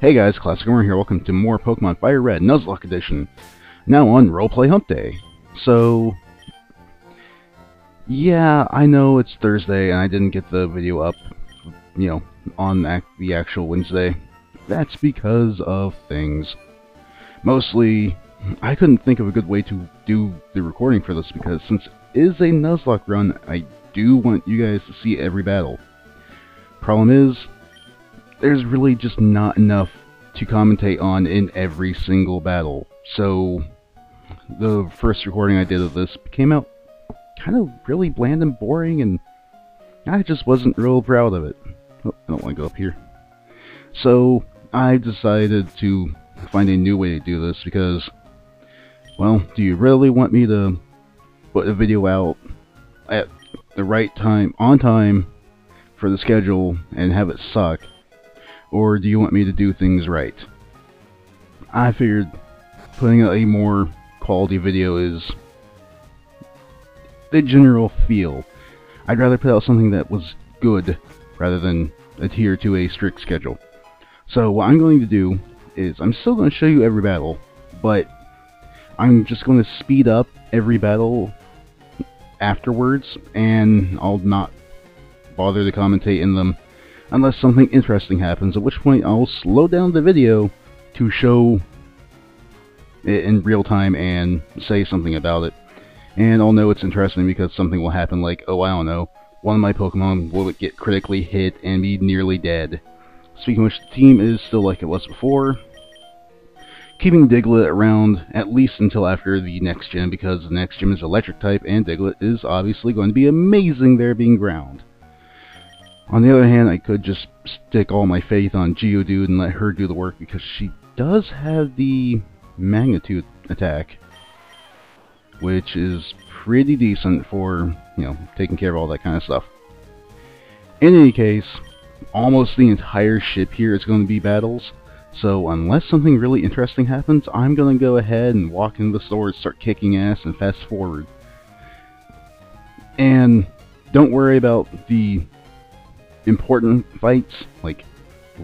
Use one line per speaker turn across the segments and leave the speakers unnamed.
Hey guys, classichomer here. Welcome to more Pokemon Fire Red Nuzlocke Edition. Now on Roleplay Hump Day. So, yeah, I know it's Thursday and I didn't get the video up, on the actual Wednesday. That's because of things. Mostly, I couldn't think of a good way to do the recording for this because since it is a Nuzlocke run, I do want you guys to see every battle. Problem is, there's really just not enough to commentate on in every single battle. So, the first recording I did of this came out kind of really bland and boring, and I just wasn't real proud of it. Oh, I don't want to go up here. So, I decided to find a new way to do this because, well, do you really want me to put a video out at the right time, on time, for the schedule, and have it suck? Or do you want me to do things right? I figured putting out a more quality video is the general feel. I'd rather put out something that was good rather than adhere to a strict schedule. So what I'm going to do is I'm still going to show you every battle, but I'm just going to speed up every battle afterwards, and I'll not bother to commentate in them unless something interesting happens, at which point I'll slow down the video to show it in real time and say something about it. And I'll know it's interesting because something will happen like, oh, I don't know, one of my Pokemon will get critically hit and be nearly dead. Speaking of which, the team is still like it was before, keeping Diglett around at least until after the next gym, because the next gym is electric type and Diglett is obviously going to be amazing there being ground. On the other hand, I could just stick all my faith on Geodude and let her do the work because she does have the magnitude attack, which is pretty decent for, taking care of all that kind of stuff. In any case, almost the entire ship here is going to be battles, so unless something really interesting happens, I'm going to go ahead and walk into the store and start kicking ass and fast forward. And don't worry about the important fights, like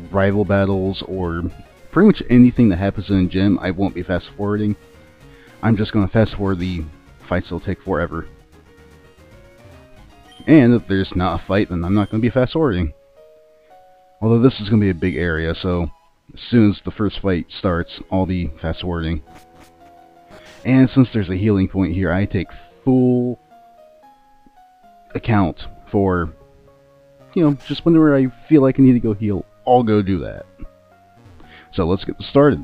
rival battles or pretty much anything that happens in a gym. I won't be fast forwarding. I'm just going to fast forward the fights that'll take forever. And if there's not a fight, then I'm not going to be fast forwarding. Although this is going to be a big area, so as soon as the first fight starts, I'll be fast forwarding. And since there's a healing point here, I take full account for, just whenever I feel like I need to go heal, I'll go do that. So let's get started.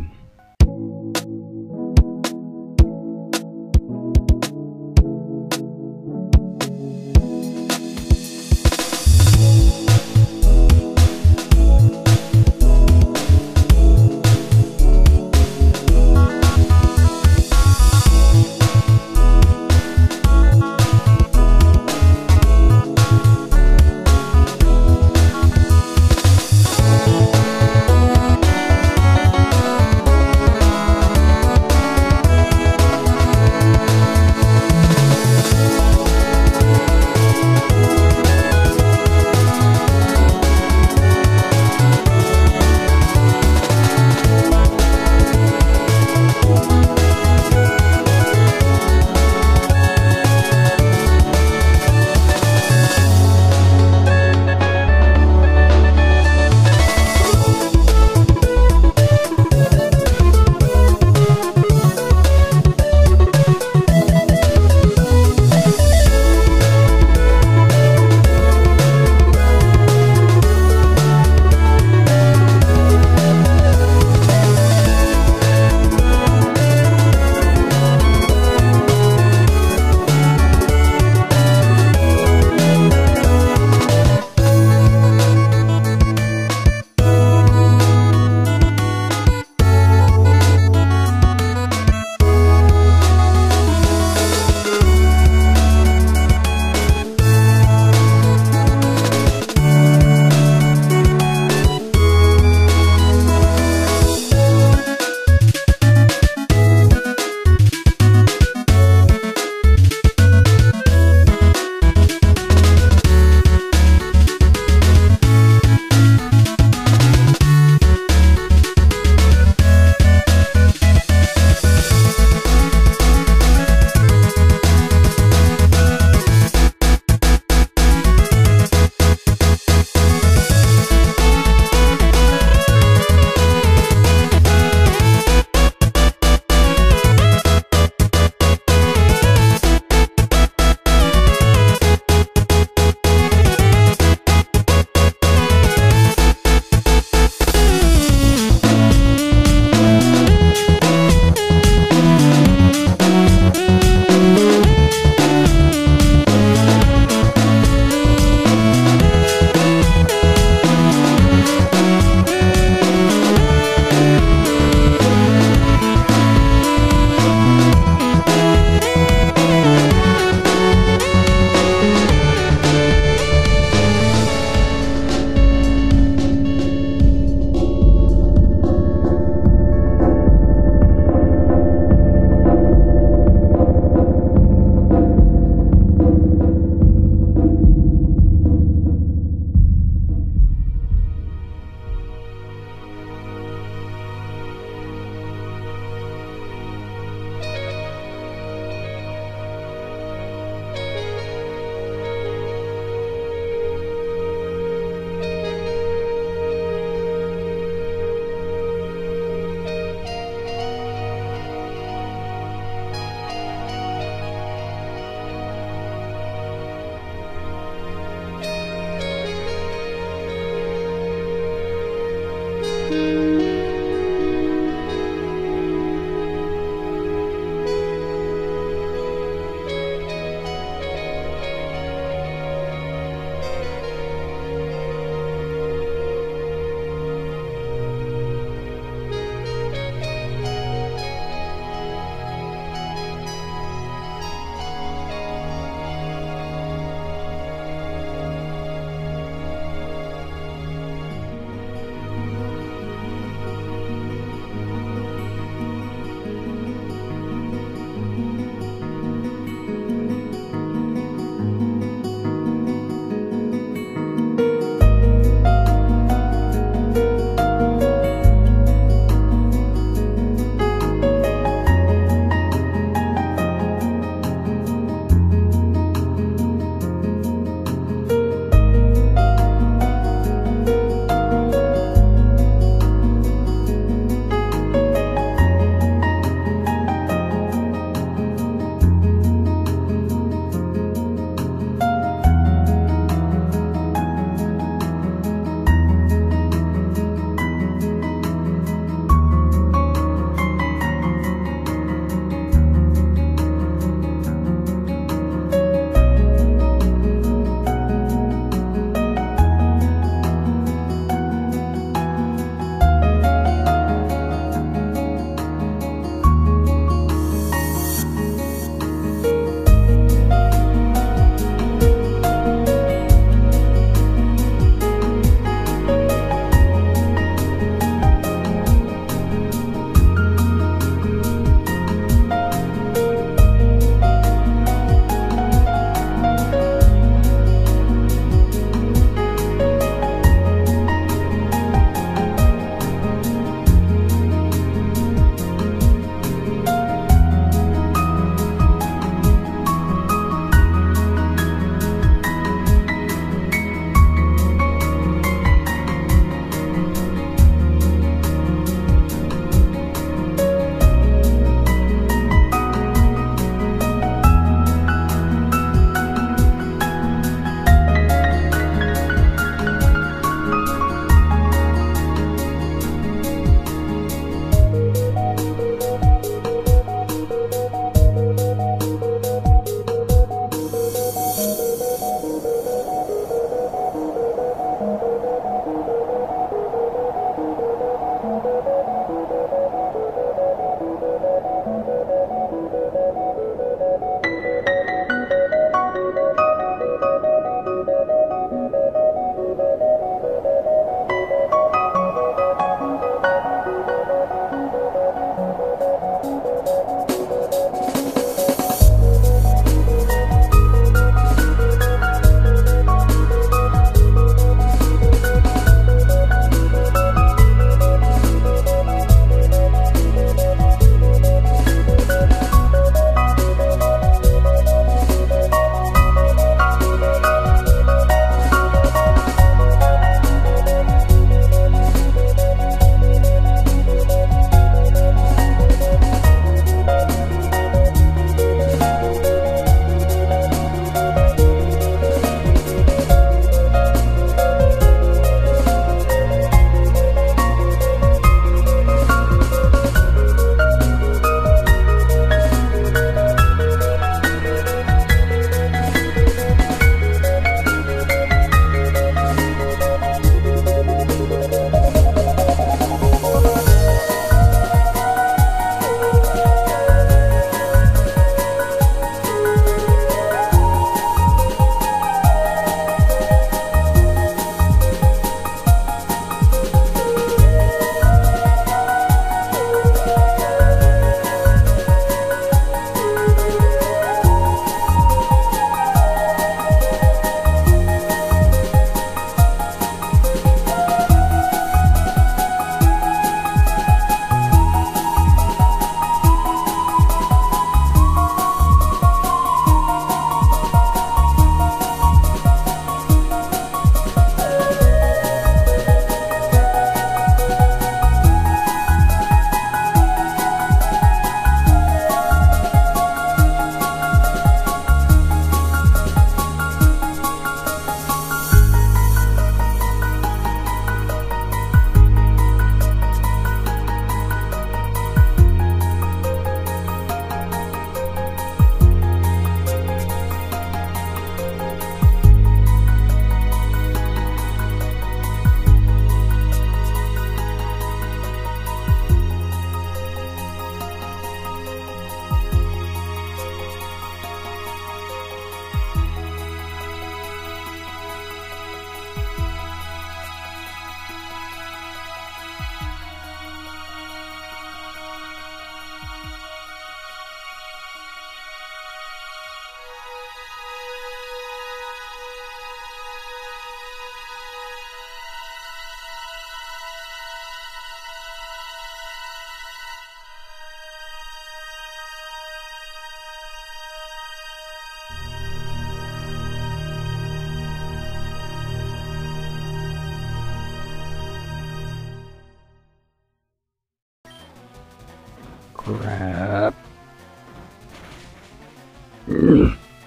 Crap.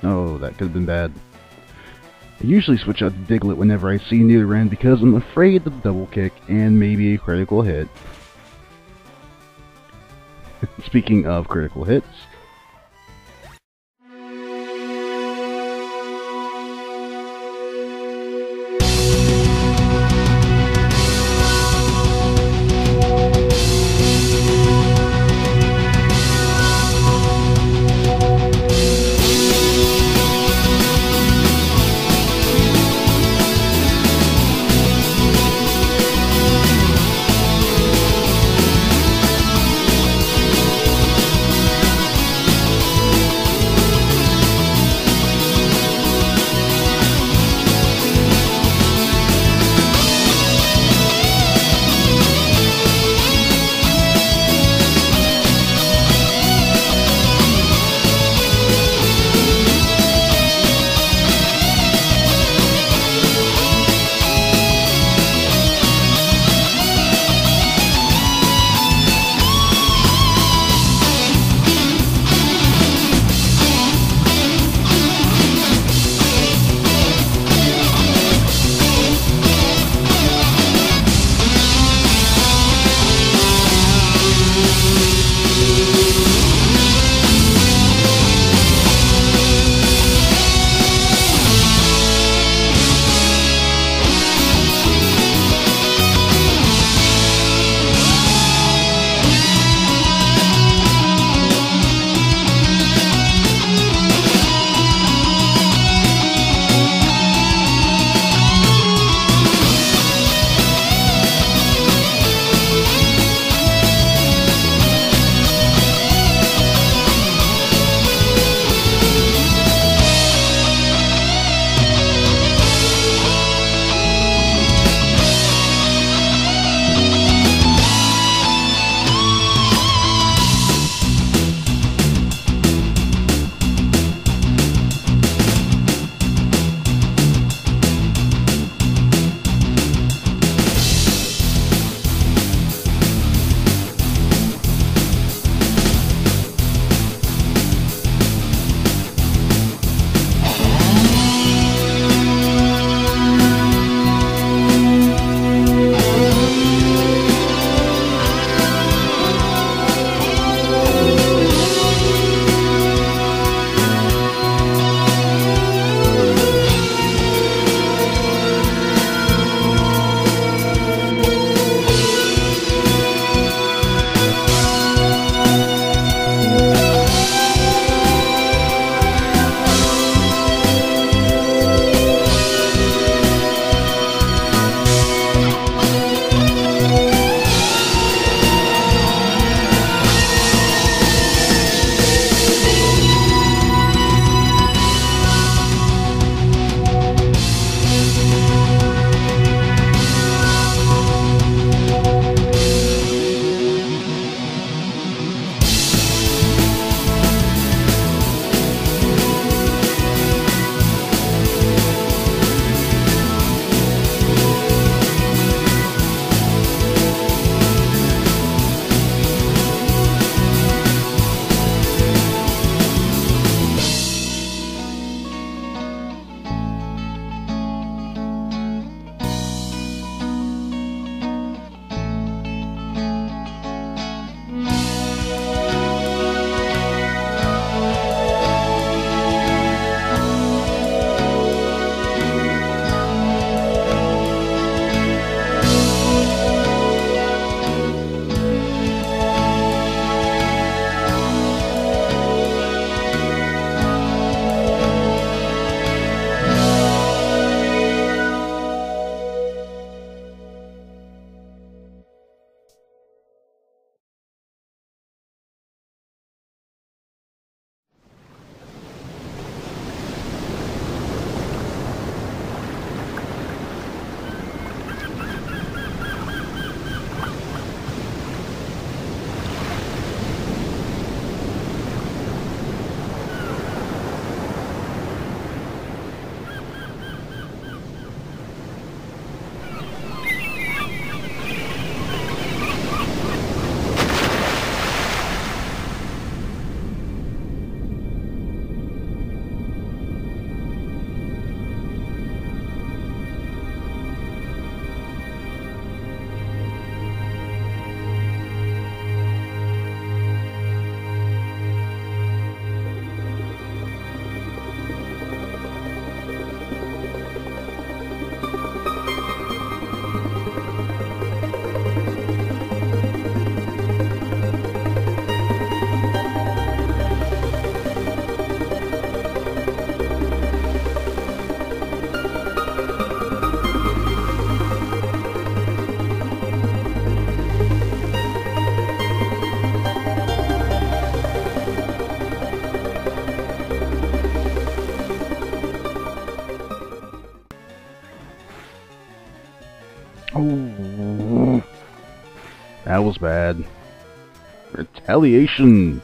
Oh, that could have been bad. I usually switch out to Diglett whenever I see neither end because I'm afraid of the double kick and maybe a critical hit. Speaking of critical hits, That was bad. Retaliation!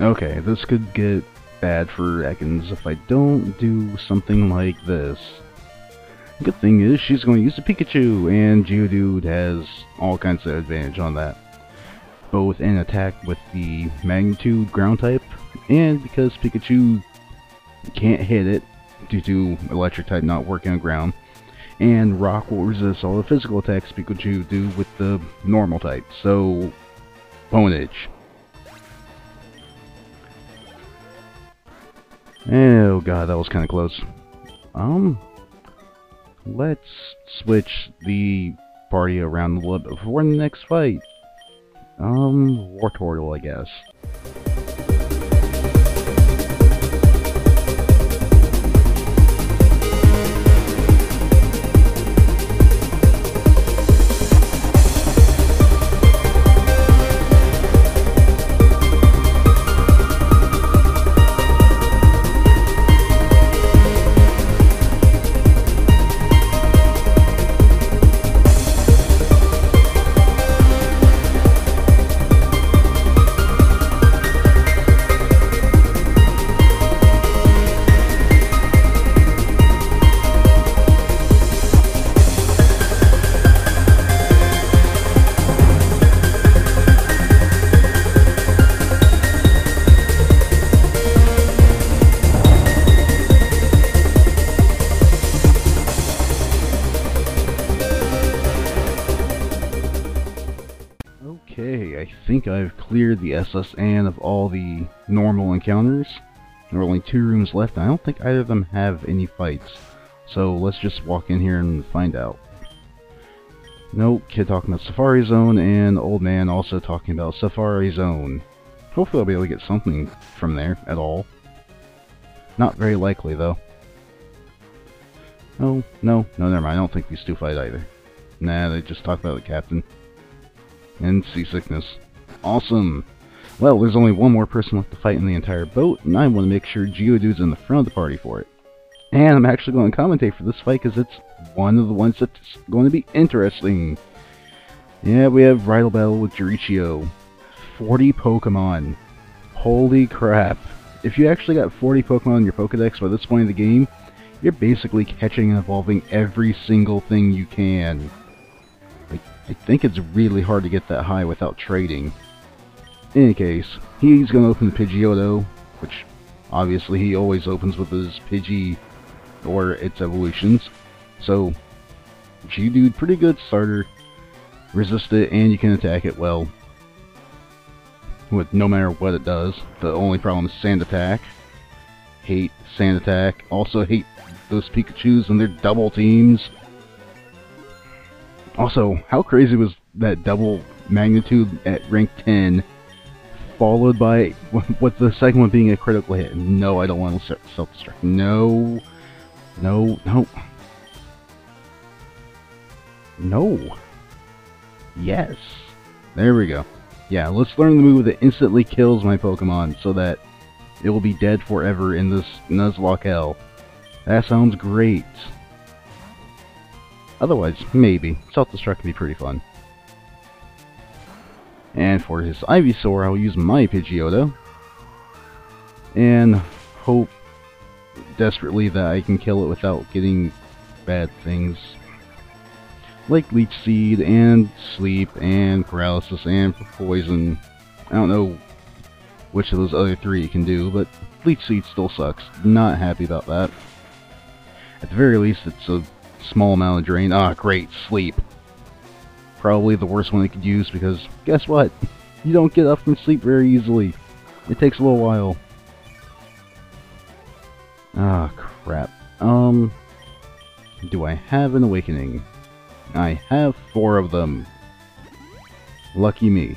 Okay, this could get bad for Ekans if I don't do something like this. Good thing is, she's going to use the Pikachu, and Geodude has all kinds of advantage on that. Both in attack with the Magnitude ground type, and because Pikachu can't hit it due to electric type not working on ground, and Rock will resist all the physical attacks Pikachu do with the normal type, so bonage. Oh god, that was kind of close. Let's switch the party around a little bit before the next fight. Wartortle, I guess. Okay, I think I've cleared the SSN of all the normal encounters. There are only 2 rooms left, and I don't think either of them have any fights. So let's just walk in here and find out. Nope, kid talking about Safari Zone, and old man also talking about Safari Zone. Hopefully I'll be able to get something from there at all. Not very likely, though. Oh, no, never mind. I don't think these 2 fight either. Nah, they just talk about the captain. And seasickness. Awesome! Well, there's only one more person left to fight in the entire boat, and I want to make sure Geodude's in the front of the party for it. And I'm actually going to commentate for this fight because it's one of the ones that's going to be interesting. Yeah, we have Rival Battle with Jurichio. 40 Pokemon. Holy crap. If you actually got 40 Pokemon in your Pokedex by this point in the game, you're basically catching and evolving every single thing you can. I think it's really hard to get that high without trading. In any case, he's going to open the Pidgeotto, which obviously he always opens with his Pidgey or its evolutions. So, Geodude, pretty good starter. Resist it and you can attack it well, with no matter what it does. The only problem is Sand Attack. Hate Sand Attack. Also hate those Pikachus and their double teams. Also, how crazy was that double Magnitude at rank 10, followed by with the second one being a critical hit? No, I don't want to self-destruct. No. No. No. No. Yes. There we go. Yeah, let's learn the move that instantly kills my Pokemon so that it will be dead forever in this Nuzlocke hell. That sounds great. Otherwise, maybe. Self-destruct can be pretty fun. And for his Ivysaur, I'll use my Pidgeotto. And hope desperately that I can kill it without getting bad things. Like Leech Seed, and Sleep, and Paralysis, and Poison. I don't know which of those other 3 you can do, but Leech Seed still sucks. Not happy about that. At the very least, it's a small amount of drain. Ah, great, Sleep. Probably the worst one I could use because, guess what? You don't get up from sleep very easily. It takes a little while. Ah, crap. Do I have an awakening? I have 4 of them. Lucky me.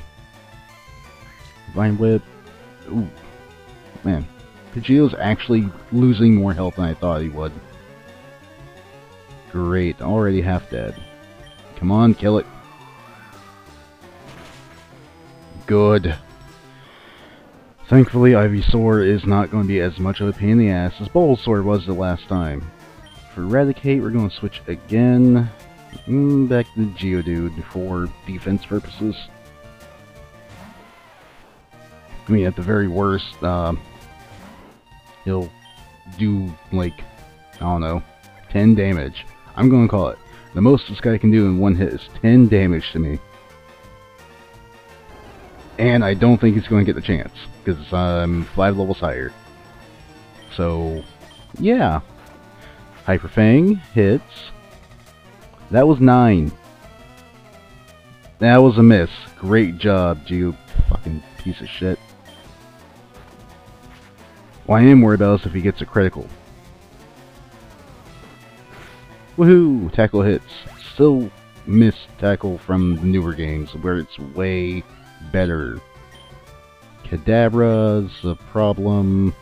Vine Whip. Ooh. Man. Pidgeotto's actually losing more health than I thought he would. Great, already half dead. Come on, kill it. Good. Thankfully, Ivysaur is not going to be as much of a pain in the ass as Bulbasaur was the last time. For Eradicate, we're going to switch again. Back to the Geodude for defense purposes. I mean, at the very worst, he'll do, like, I don't know, 10 damage. I'm gonna call it. The most this guy can do in one hit is 10 damage to me. And I don't think he's going to get the chance, because I'm 5 levels higher. So, yeah. Hyper Fang hits. That was 9. That was a miss. Great job, you fucking piece of shit. What I am worried about is if he gets a critical. Woohoo! Tackle hits. Still miss tackle from the newer games, where it's way better. Kadabra's a problem.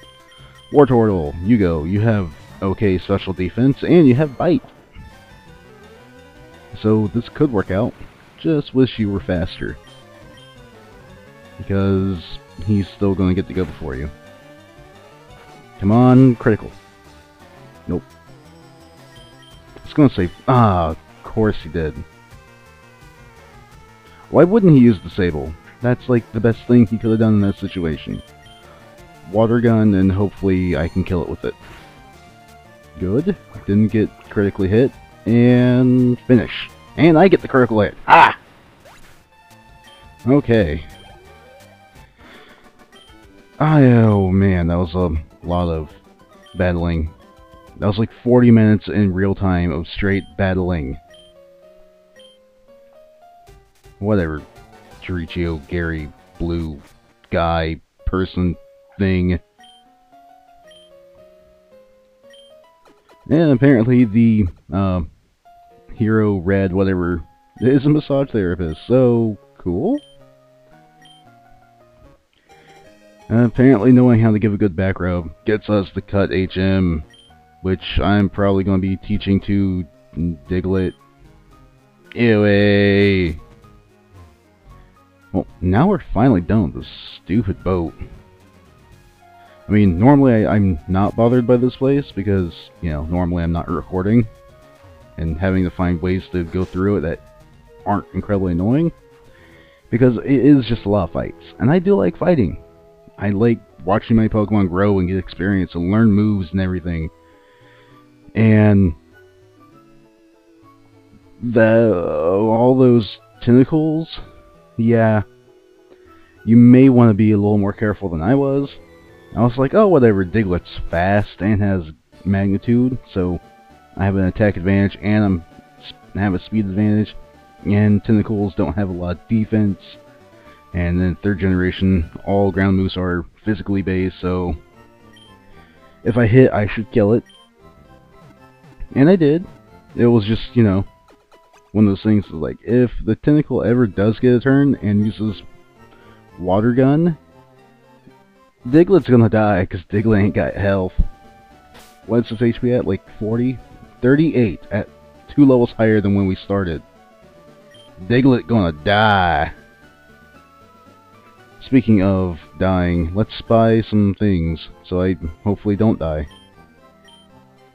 Wartortle, you go. You have okay special defense, and you have bite. So this could work out. Just wish you were faster. Because he's still going to get to go before you. Come on, critical. Nope. I was going to say, of course he did. Why wouldn't he use the Sable? That's like the best thing he could have done in that situation. Water gun, and hopefully I can kill it with it. Good. Didn't get critically hit. And finish. And I get the critical hit. Ah! Okay. Oh man, that was a lot of battling. That was like 40 minutes in real time of straight battling. Whatever. Chirichio, Gary, Blue, Guy, Person, Thing. And apparently the Hero Red, whatever, is a massage therapist. So, cool. Apparently knowing how to give a good back rub gets us the cut HM, which I'm probably going to be teaching to Diglett. Ew. Well, now we're finally done with this stupid boat. I mean, normally I'm not bothered by this place because, you know, normally I'm not recording and having to find ways to go through it that aren't incredibly annoying, because it is just a lot of fights, and I do like fighting. I like watching my Pokemon grow and get experience and learn moves and everything. And all those tentacles, yeah, you may want to be a little more careful than I was. I was like, oh, whatever, Diglett's fast and has magnitude, so I have an attack advantage and I have a speed advantage, and tentacles don't have a lot of defense. And then 3rd generation, all ground moves are physically based, so if I hit, I should kill it. And I did. It was just, you know, one of those things like, if the tentacle ever does get a turn and uses water gun, Diglett's gonna die, because Diglett ain't got health. What's his HP at? Like 40? 38 at 2 levels higher than when we started. Diglett gonna die. Speaking of dying, let's buy some things so I hopefully don't die.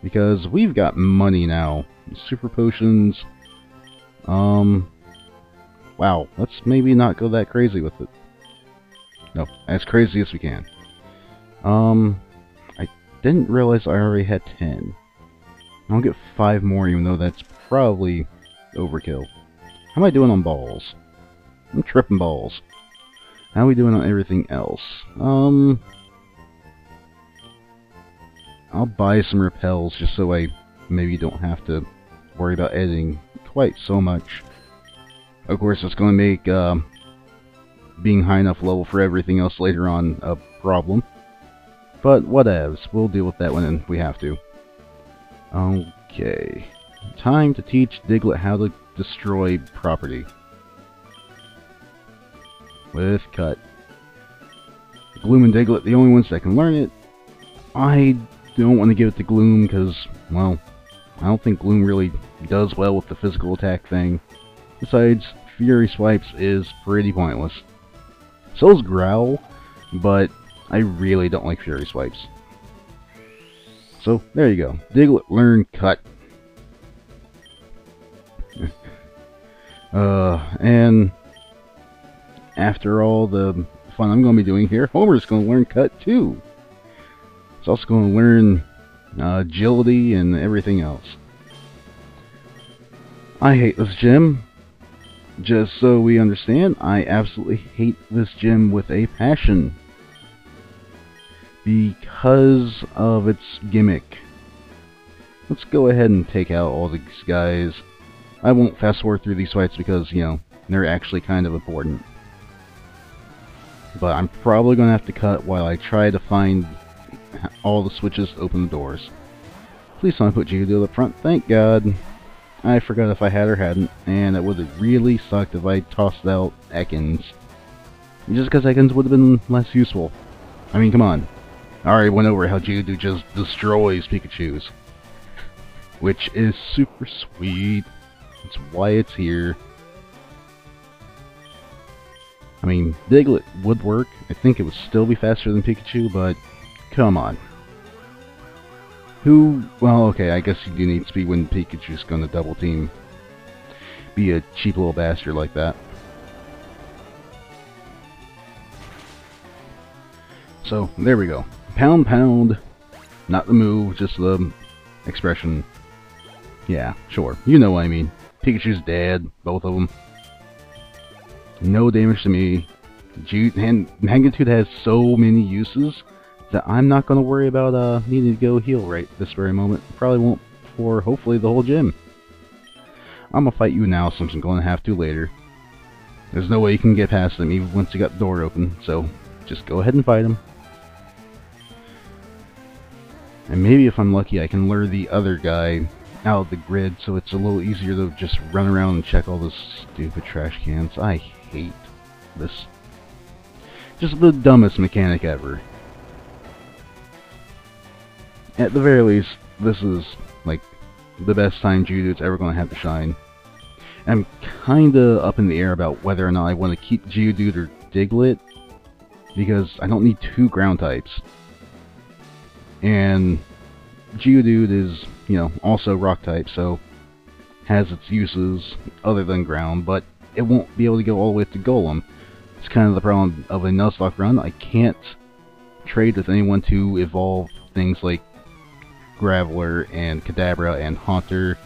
Because we've got money now. Super potions. Wow, let's maybe not go that crazy with it. No, as crazy as we can. I didn't realize I already had 10. I'll get 5 more, even though that's probably overkill. How am I doing on balls? I'm tripping balls. How are we doing on everything else? I'll buy some repels just so I maybe don't have to worry about editing quite so much. Of course, it's going to make being high enough level for everything else later on a problem. But whatevs, we'll deal with that when we have to. Okay. Time to teach Diglett how to destroy property. With Cut. Gloom and Diglett, the only ones that can learn it. I don't want to give it to Gloom because, well, I don't think Gloom really does well with the physical attack thing. Besides, Fury Swipes is pretty pointless. So is Growl, but I really don't like Fury Swipes. So, there you go. Diglett, learn Cut. And after all the fun I'm going to be doing here, Homer's going to learn cut too. He's also going to learn agility and everything else. I hate this gym. Just so we understand, I absolutely hate this gym with a passion. Because of its gimmick. Let's go ahead and take out all these guys. I won't fast forward through these fights because, you know, they're actually kind of important. But I'm probably going to have to cut while I try to find all the switches to open the doors. Please don't put Geodude up front, thank God. I forgot if I had or hadn't, and it would have really sucked if I tossed out Ekans. Just because Ekans would have been less useful. I mean, come on. I already went over how Geodude just destroys Pikachus. Which is super sweet. That's why it's here. I mean, Diglett would work. I think it would still be faster than Pikachu, but come on. Well, okay, I guess you do need speed when Pikachu's gonna double team. Be a cheap little bastard like that. So, there we go. Pound pound. Not the move, just the expression. Yeah, sure. You know what I mean. Pikachu's dead, both of them. No damage to me. And Magnitude has so many uses that I'm not going to worry about needing to go heal right this very moment. Probably won't for hopefully the whole gym. I'm going to fight you now since I'm going to have to later. There's no way you can get past them even once you got the door open, so just go ahead and fight him. And maybe if I'm lucky I can lure the other guy out of the grid so it's a little easier to just run around and check all those stupid trash cans. I hate this. Just the dumbest mechanic ever. At the very least, this is like the best time Geodude's ever going to have to shine. I'm kinda up in the air about whether or not I want to keep Geodude or Diglett, because I don't need two ground types. And Geodude is, you know, also rock type, so has its uses other than ground, but it won't be able to go all the way to Golem. It's kind of the problem of a Nuzlocke run. I can't trade with anyone to evolve things like Graveler and Kadabra and Haunter.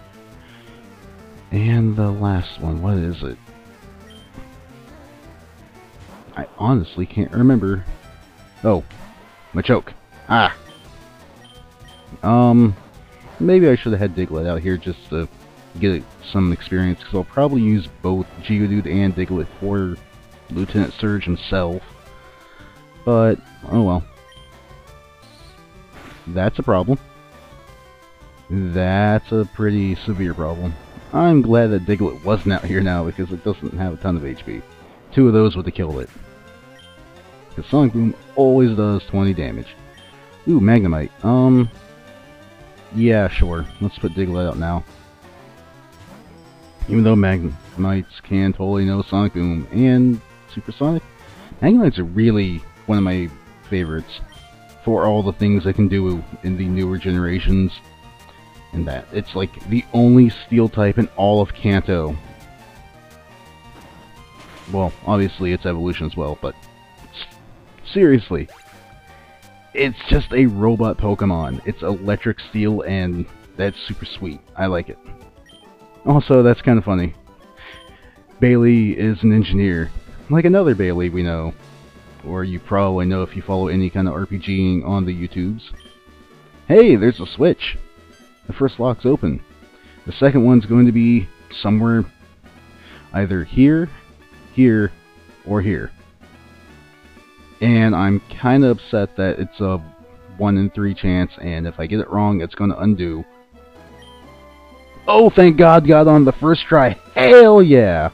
And the last one, what is it? I honestly can't remember. Oh, Machoke. Ah! Maybe I should have had Diglett out here just to get some experience, because I'll probably use both Geodude and Diglett for Lieutenant Surge himself. But, oh well. That's a problem. That's a pretty severe problem. I'm glad that Diglett wasn't out here now, because it doesn't have a ton of HP. Two of those would have killed it. Because Sonic Boom always does 20 damage. Ooh, Magnemite. Yeah, sure. Let's put Diglett out now. Even though Magnemites can totally know Sonic Boom and Supersonic, Magnemites are really one of my favorites for all the things they can do in the newer generations. And that it's like the only steel type in all of Kanto. Well, obviously it's evolution as well, but seriously, it's just a robot Pokemon. It's electric steel, and that's super sweet. I like it. Also, that's kind of funny. Bailey is an engineer, like another Bailey we know, or you probably know if you follow any kind of RPGing on the YouTubes. Hey, there's a switch. The first lock's open. The second one's going to be somewhere either here, here, or here. And I'm kind of upset that it's a 1 in 3 chance, and if I get it wrong, it's going to undo. Oh, thank God, got on the first try. Hell yeah!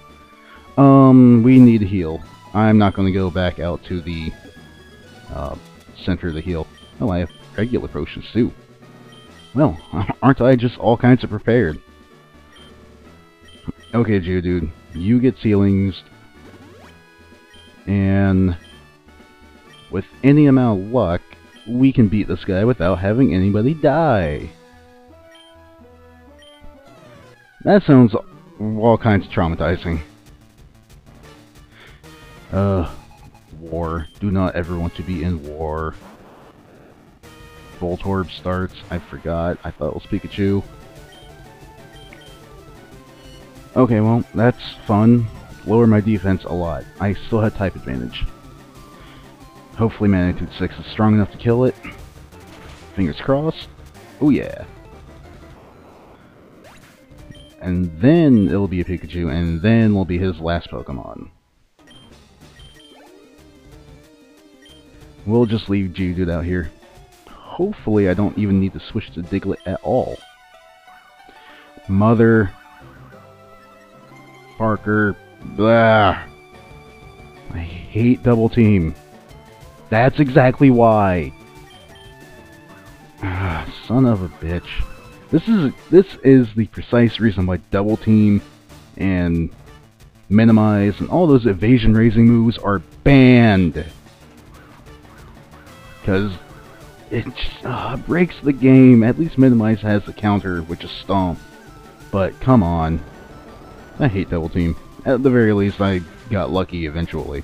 We need to heal. I'm not going to go back out to the center to heal. Oh, I have regular potions too. Well, aren't I just all kinds of prepared? Okay, Geodude, you get ceilings, and with any amount of luck, we can beat this guy without having anybody die. That sounds all kinds of traumatizing. War. Do not ever want to be in war. Voltorb starts. I forgot. I thought it was Pikachu. Okay, well, that's fun. Lower my defense a lot. I still had type advantage. Hopefully Magnitude 6 is strong enough to kill it. Fingers crossed. Oh yeah. And then it'll be a Pikachu, and then will be his last Pokemon. We'll just leave Geodude out here. Hopefully I don't even need to switch to Diglett at all. Mother... Parker... Blah. I hate Double Team. That's exactly why. Son of a bitch. This is the precise reason why Double Team and Minimize and all those evasion raising moves are banned. Because it just breaks the game. At least Minimize has the counter, which is Stomp. But come on. I hate Double Team. At the very least, I got lucky eventually.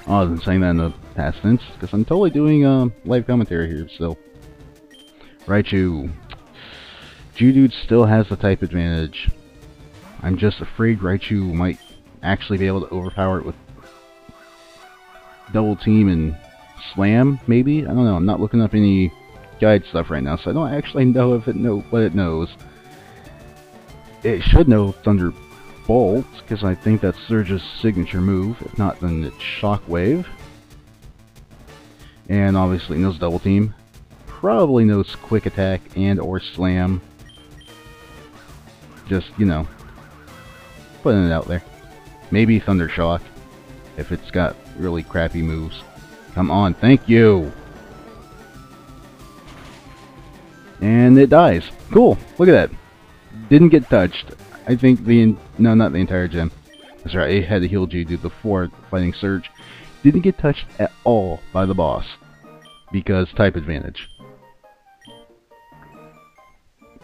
Oh, I was saying that in the past tense, because I'm totally doing live commentary here still. Raichu. Geodude still has the type advantage. I'm just afraid Raichu might actually be able to overpower it with Double Team and Slam, maybe? I don't know. I'm not looking up any guide stuff right now, so I don't actually know if it what it knows. It should know Thunderbolt, because I think that's Surge's signature move. If not, then it's Shockwave. And obviously knows Double Team. Probably knows Quick Attack and or Slam. Just, you know, putting it out there. Maybe Thunder Shock, if it's got really crappy moves. Come on, thank you! And it dies. Cool, look at that. Didn't get touched. I think no, not the entire gym. That's right, it had to heal Geodude before fighting Surge. Didn't get touched at all by the boss. Because type advantage.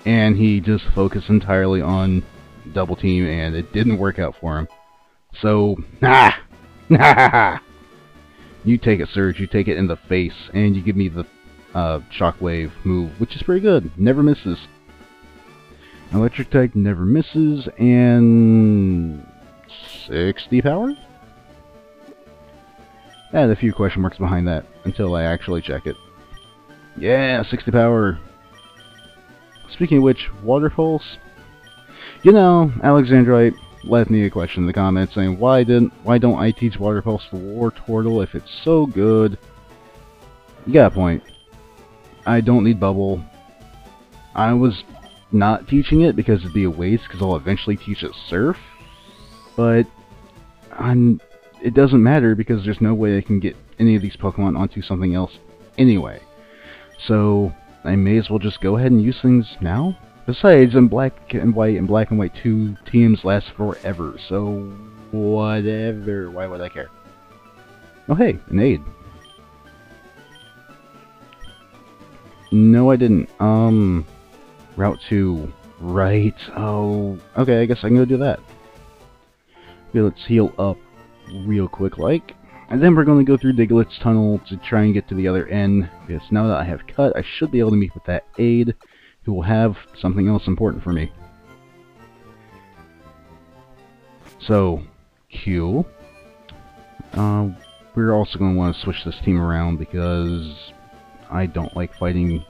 And he just focused entirely on Double Team, and it didn't work out for him. So, you take it, Surge. You take it in the face, and you give me the Shockwave move, which is pretty good. Never misses. Electric type never misses, and 60 power? I had a few question marks behind that until I actually check it. Yeah, 60 power. Speaking of which, Water Pulse. You know, Alexandrite left me a question in the comments saying, why don't I teach Water Pulse to Wartortle if it's so good? You got a point. I don't need Bubble. I was not teaching it because it'd be a waste, because I'll eventually teach it Surf. But it doesn't matter, because there's no way I can get any of these Pokemon onto something else anyway. So I may as well just go ahead and use things now. Besides, in Black and White 2, teams last forever, so whatever. Why would I care? Oh hey, an aid. No, I didn't. Route 2. Right. Oh, okay, I guess I can go do that. Okay, let's heal up real quick like. And then we're going to go through Diglett's tunnel to try and get to the other end. Because now that I have cut, I should be able to meet with that aide, who will have something else important for me. So, Q. We're also going to want to switch this team around because I don't like fighting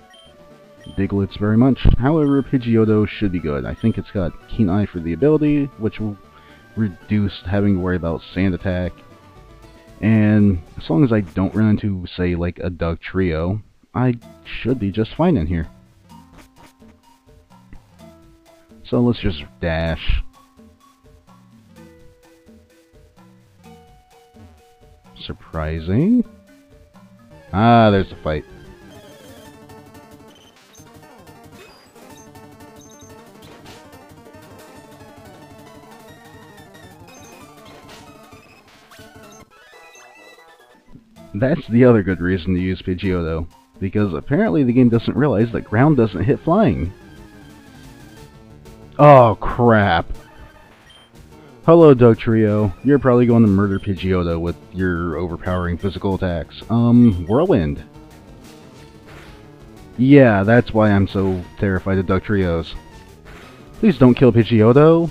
Digletts very much. However, Pidgeotto should be good. I think it's got Keen Eye for the ability, which will reduce having to worry about Sand Attack. And as long as I don't run into, say, like a Dugtrio, I should be just fine in here. So let's just dash. Surprising. Ah, there's the fight. That's the other good reason to use Pidgeotto, because apparently the game doesn't realize that ground doesn't hit flying. Oh, crap. Hello, Dugtrio. You're probably going to murder Pidgeotto with your overpowering physical attacks. Whirlwind. Yeah, that's why I'm so terrified of Dugtrios. Please don't kill Pidgeotto.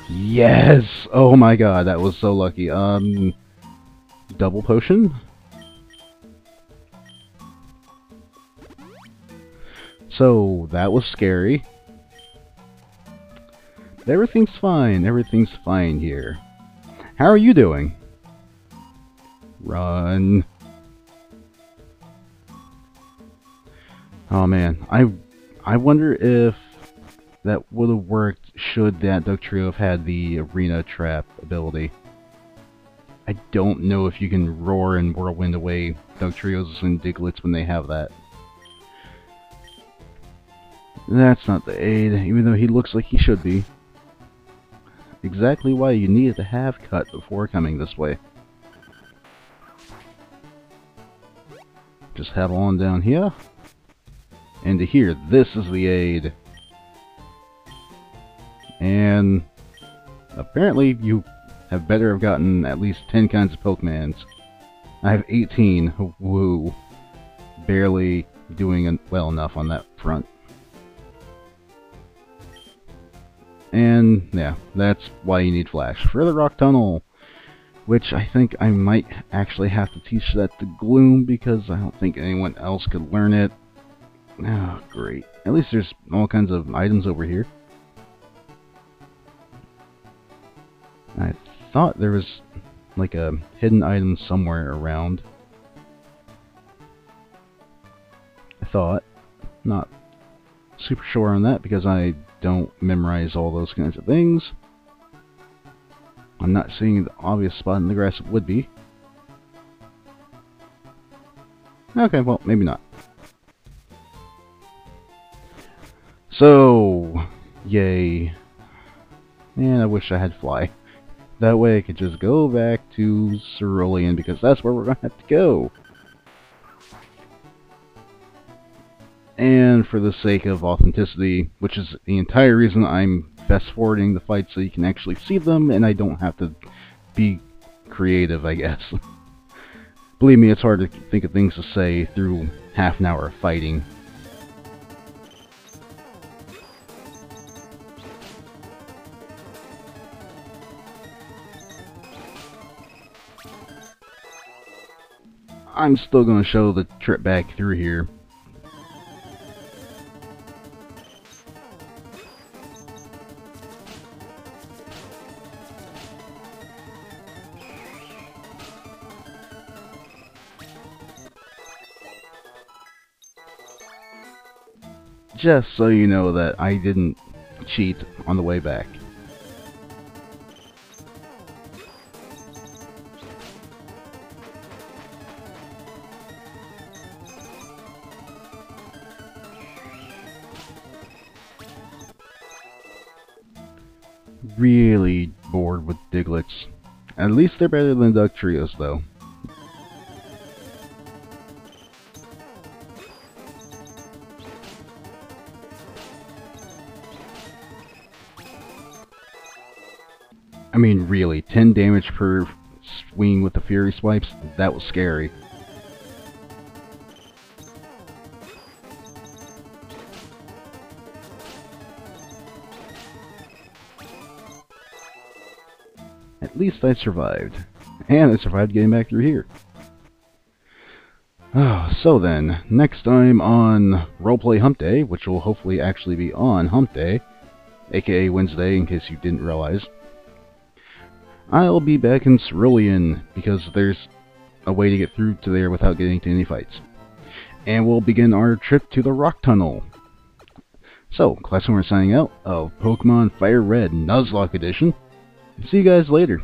Yes! Oh my god, that was so lucky. Double potion? So, that was scary. Everything's fine here. How are you doing? Run. Oh man, I wonder if that would have worked should that Dugtrio have had the arena trap ability. I don't know if you can roar and whirlwind away Dugtrios and Diglets when they have that. That's not the aid, even though he looks like he should be. Exactly why you needed to have cut before coming this way. Just head on down here. And to here, this is the aid. And apparently you have better have gotten at least 10 kinds of Pokemons. I have 18. Woo. Barely doing well enough on that front. And yeah, that's why you need Flash. For the Rock Tunnel, which I think I might actually have to teach that to Gloom because I don't think anyone else could learn it. Oh, great. At least there's all kinds of items over here. I thought there was like a hidden item somewhere around. I thought. Not super sure on that because I don't memorize all those kinds of things. I'm not seeing the obvious spot in the grass it would be. Okay, well, maybe not. So, yay. And I wish I had Fly. That way I could just go back to Cerulean because that's where we're going to have to go. And for the sake of authenticity, which is the entire reason I'm fast forwarding the fights so you can actually see them and I don't have to be creative, I guess. Believe me, it's hard to think of things to say through half an hour of fighting. I'm still going to show the trip back through here. Just so you know that I didn't cheat on the way back. Really bored with Diglets. At least they're better than Dugtrios, though. I mean, really, 10 damage per swing with the Fury Swipes? That was scary. At least I survived. And I survived getting back through here. So then, next time on Roleplay Hump Day, which will hopefully actually be on Hump Day, aka Wednesday in case you didn't realize, I'll be back in Cerulean because there's a way to get through to there without getting into any fights. And we'll begin our trip to the Rock Tunnel. So, classichomer signing out of Pokemon Fire Red Nuzlocke Edition. See you guys later.